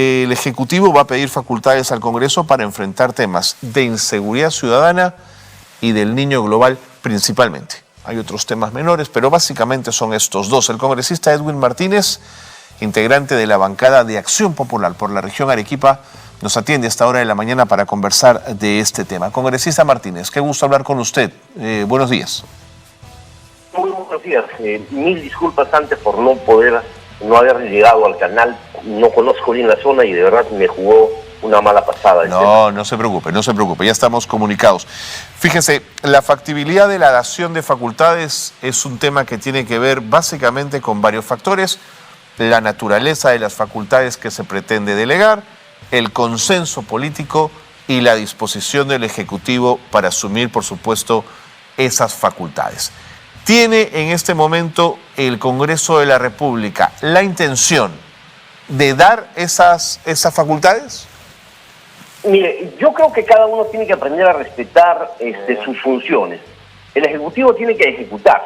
El Ejecutivo va a pedir facultades al Congreso para enfrentar temas de inseguridad ciudadana y del niño global principalmente. Hay otros temas menores, pero básicamente son estos dos. El congresista Edwin Martínez, integrante de la bancada de Acción Popular por la región Arequipa, nos atiende a esta hora de la mañana para conversar de este tema. Congresista Martínez, qué gusto hablar con usted. Buenos días. Muy buenos días. Mil disculpas antes por no haber llegado al canal. No conozco bien la zona y de verdad me jugó una mala pasada. No se preocupe, ya estamos comunicados. Fíjese, la factibilidad de la dación de facultades es un tema que tiene que ver básicamente con varios factores: la naturaleza de las facultades que se pretende delegar, el consenso político y la disposición del Ejecutivo para asumir, por supuesto, esas facultades. ¿Tiene en este momento el Congreso de la República la intención de dar esas facultades? Mire, yo creo que cada uno tiene que aprender a respetar sus funciones. El Ejecutivo tiene que ejecutar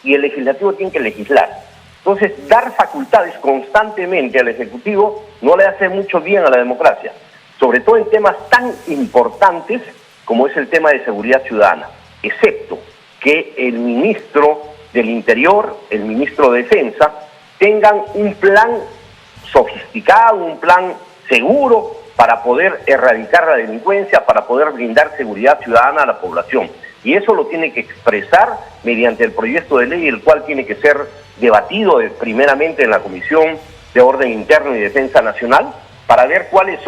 y el Legislativo tiene que legislar. Entonces, dar facultades constantemente al Ejecutivo no le hace mucho bien a la democracia, sobre todo en temas tan importantes como es el tema de seguridad ciudadana, excepto que el ministro del Interior, el ministro de Defensa, tengan un plan sofisticado, un plan seguro para poder erradicar la delincuencia, para poder brindar seguridad ciudadana a la población. Y eso lo tiene que expresar mediante el proyecto de ley, el cual tiene que ser debatido primeramente en la Comisión de Orden Interno y Defensa Nacional, para ver cuál es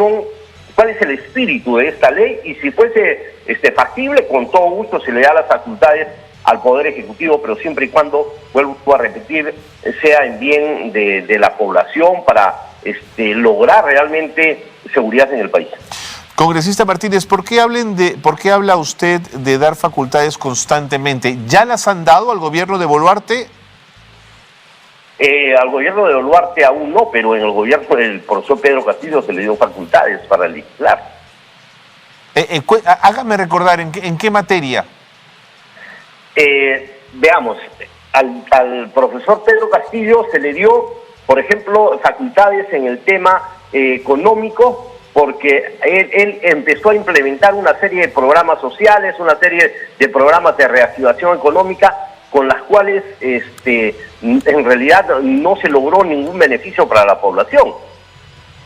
el espíritu de esta ley, y si fuese factible, con todo gusto se le da las facultades al Poder Ejecutivo, pero siempre y cuando, vuelvo a repetir, sea en bien de la población para lograr realmente seguridad en el país. Congresista Martínez, ¿por qué habla usted de dar facultades constantemente? ¿Ya las han dado al gobierno de Boluarte? Al gobierno de Boluarte aún no, pero en el gobierno del profesor Pedro Castillo se le dio facultades para legislar. Hágame recordar, ¿en qué materia? Veamos, al profesor Pedro Castillo se le dio, por ejemplo, facultades en el tema económico, porque él empezó a implementar una serie de programas sociales, una serie de programas de reactivación económica, con las cuales en realidad no se logró ningún beneficio para la población.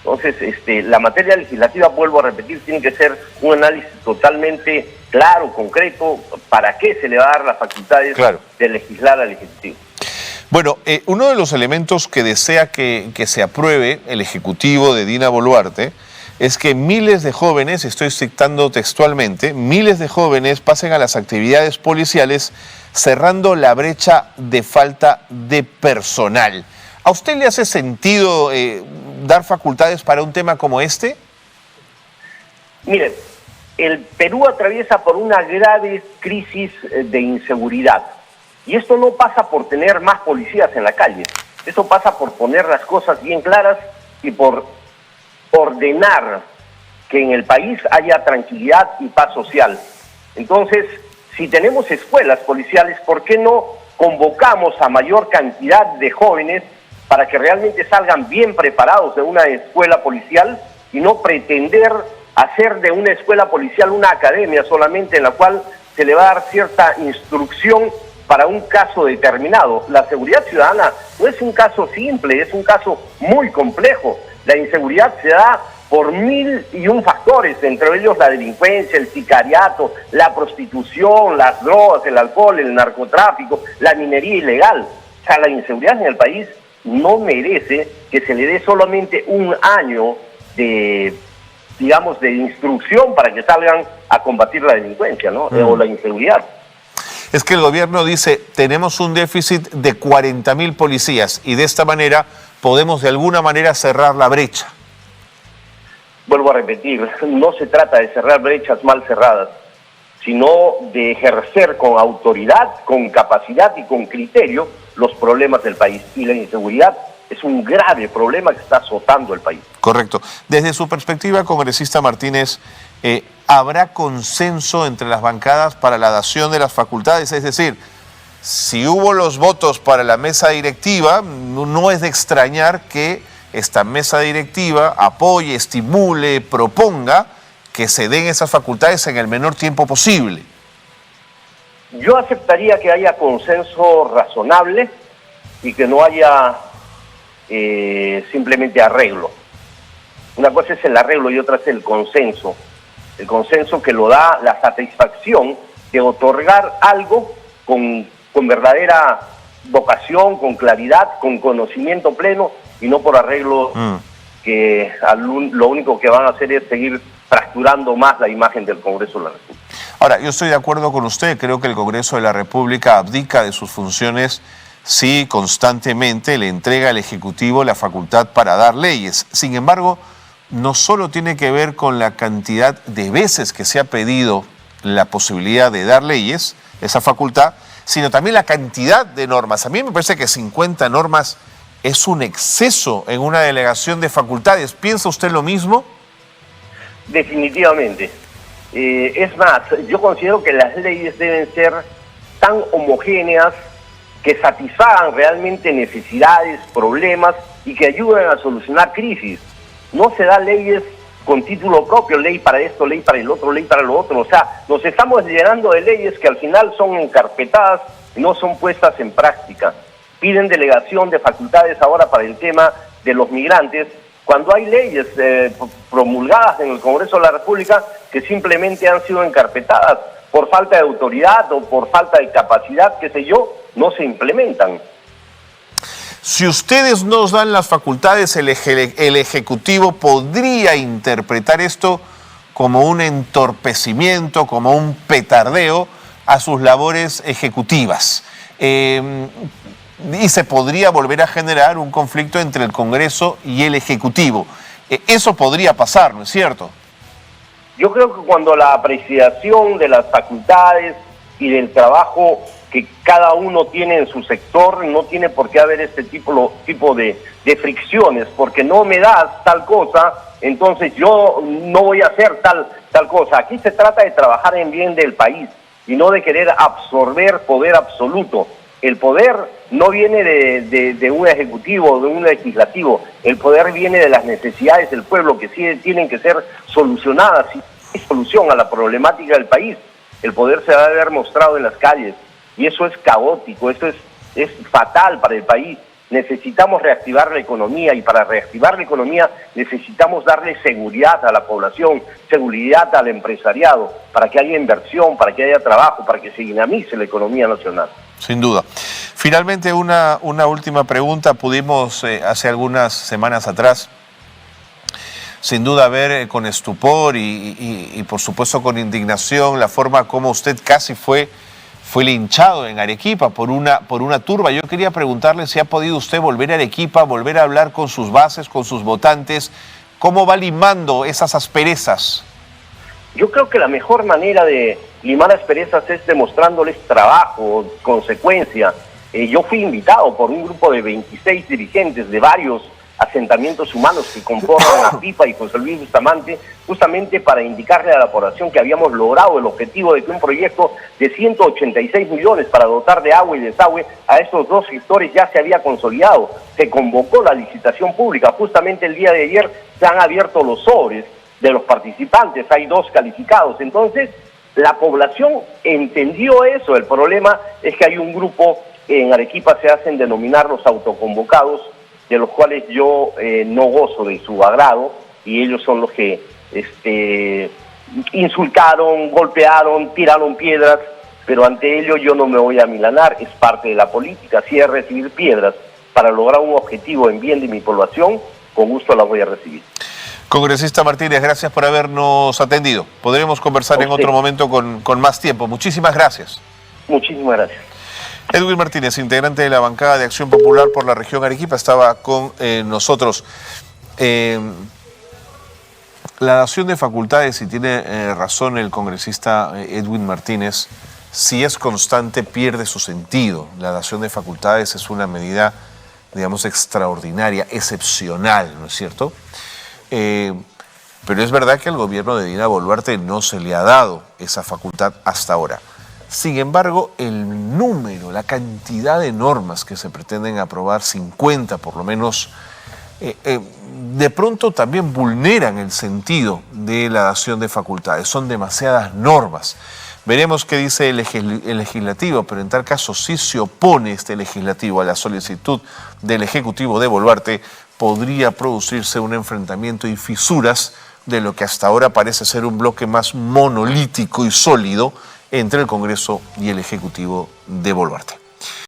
Entonces, la materia legislativa, vuelvo a repetir, tiene que ser un análisis totalmente claro, concreto, para qué se le va a dar las facultades de legislar al Ejecutivo. Bueno, uno de los elementos que desea que se apruebe el Ejecutivo de Dina Boluarte es que miles de jóvenes, estoy citando textualmente, miles de jóvenes pasen a las actividades policiales cerrando la brecha de falta de personal. ¿A usted le hace sentido dar facultades para un tema como este? Miren, el Perú atraviesa por una grave crisis de inseguridad. Y esto no pasa por tener más policías en la calle. Esto pasa por poner las cosas bien claras y por ordenar que en el país haya tranquilidad y paz social. Entonces, si tenemos escuelas policiales, ¿por qué no convocamos a mayor cantidad de jóvenes para que realmente salgan bien preparados de una escuela policial y no pretender hacer de una escuela policial una academia solamente en la cual se le va a dar cierta instrucción para un caso determinado? La seguridad ciudadana no es un caso simple, es un caso muy complejo. La inseguridad se da por 1001 factores, entre ellos la delincuencia, el sicariato, la prostitución, las drogas, el alcohol, el narcotráfico, la minería ilegal. O sea, la inseguridad en el país no merece que se le dé solamente un año de, digamos, de instrucción para que salgan a combatir la delincuencia, ¿no? O la inseguridad. Es que el gobierno dice, tenemos un déficit de 40.000 policías y de esta manera podemos de alguna manera cerrar la brecha. Vuelvo a repetir, no se trata de cerrar brechas mal cerradas, sino de ejercer con autoridad, con capacidad y con criterio los problemas del país. Y la inseguridad es un grave problema que está azotando el país. Correcto. Desde su perspectiva, congresista Martínez, ¿habrá consenso entre las bancadas para la dación de las facultades? Es decir, si hubo los votos para la mesa directiva, no es de extrañar que esta mesa directiva apoye, estimule, proponga que se den esas facultades en el menor tiempo posible? Yo aceptaría que haya consenso razonable y que no haya simplemente arreglo. Una cosa es el arreglo y otra es el consenso. El consenso que lo da la satisfacción de otorgar algo con verdadera vocación, con claridad, con conocimiento pleno y no por arreglo que lo único que van a hacer es seguir fracturando más la imagen del Congreso de la República. Ahora, yo estoy de acuerdo con usted, creo que el Congreso de la República abdica de sus funciones si constantemente le entrega al Ejecutivo la facultad para dar leyes. Sin embargo, no solo tiene que ver con la cantidad de veces que se ha pedido la posibilidad de dar leyes, esa facultad, sino también la cantidad de normas. A mí me parece que 50 normas es un exceso en una delegación de facultades. ¿Piensa usted lo mismo? Definitivamente. Es más, yo considero que las leyes deben ser tan homogéneas que satisfagan realmente necesidades, problemas y que ayuden a solucionar crisis. No se da leyes con título propio, ley para esto, ley para el otro, ley para lo otro. O sea, nos estamos llenando de leyes que al final son encarpetadas y no son puestas en práctica. Piden delegación de facultades ahora para el tema de los migrantes, cuando hay leyes promulgadas en el Congreso de la República que simplemente han sido encarpetadas por falta de autoridad o por falta de capacidad, qué sé yo, no se implementan. Si ustedes nos dan las facultades, el Ejecutivo podría interpretar esto como un entorpecimiento, como un petardeo a sus labores ejecutivas. Y se podría volver a generar un conflicto entre el Congreso y el Ejecutivo. Eso podría pasar, ¿no es cierto? Yo creo que cuando la apreciación de las facultades y del trabajo que cada uno tiene en su sector, no tiene por qué haber este tipo de fricciones, porque no me das tal cosa, entonces yo no voy a hacer tal cosa. Aquí se trata de trabajar en bien del país y no de querer absorber poder absoluto. El poder no viene de un ejecutivo o de un legislativo, el poder viene de las necesidades del pueblo que sí tienen que ser solucionadas. Si hay solución a la problemática del país, el poder se va a haber mostrado en las calles. Y eso es caótico, eso es fatal para el país. Necesitamos reactivar la economía y para reactivar la economía necesitamos darle seguridad a la población, seguridad al empresariado, para que haya inversión, para que haya trabajo, para que se dinamice la economía nacional. Sin duda. Finalmente, una última pregunta. Pudimos hace algunas semanas atrás, sin duda, ver con estupor y por supuesto con indignación la forma como usted casi fue linchado en Arequipa por una turba. Yo quería preguntarle si ha podido usted volver a Arequipa, volver a hablar con sus bases, con sus votantes. ¿Cómo va limando esas asperezas? Yo creo que la mejor manera de limar asperezas es demostrándoles trabajo, consecuencia. Yo fui invitado por un grupo de 26 dirigentes de varios asentamientos humanos que conforman a Pipa y José Luis Bustamante, justamente para indicarle a la población que habíamos logrado el objetivo de que un proyecto de 186 millones para dotar de agua y desagüe a estos dos sectores ya se había consolidado. Se convocó la licitación pública, justamente el día de ayer se han abierto los sobres de los participantes, hay 2 calificados. Entonces, la población entendió eso. El problema es que hay un grupo, en Arequipa se hacen denominar los autoconvocados, de los cuales yo no gozo de su agrado, y ellos son los que insultaron, golpearon, tiraron piedras, pero ante ello yo no me voy a amilanar, es parte de la política. Si es recibir piedras para lograr un objetivo en bien de mi población, con gusto las voy a recibir. Congresista Martínez, gracias por habernos atendido. Podremos conversar en otro momento con más tiempo. Muchísimas gracias. Muchísimas gracias. Edwin Martínez, integrante de la bancada de Acción Popular por la región Arequipa, estaba con nosotros. La dación de facultades, y tiene razón el congresista Edwin Martínez, si es constante pierde su sentido. La dación de facultades es una medida, digamos, extraordinaria, excepcional, ¿no es cierto? Pero es verdad que al gobierno de Dina Boluarte no se le ha dado esa facultad hasta ahora. Sin embargo, el número, la cantidad de normas que se pretenden aprobar, 50 por lo menos, de pronto también vulneran el sentido de la dación de facultades. Son demasiadas normas. Veremos qué dice el legislativo, pero en tal caso, si se opone este legislativo a la solicitud del Ejecutivo de Boluarte, podría producirse un enfrentamiento y fisuras de lo que hasta ahora parece ser un bloque más monolítico y sólido entre el Congreso y el Ejecutivo de Boluarte.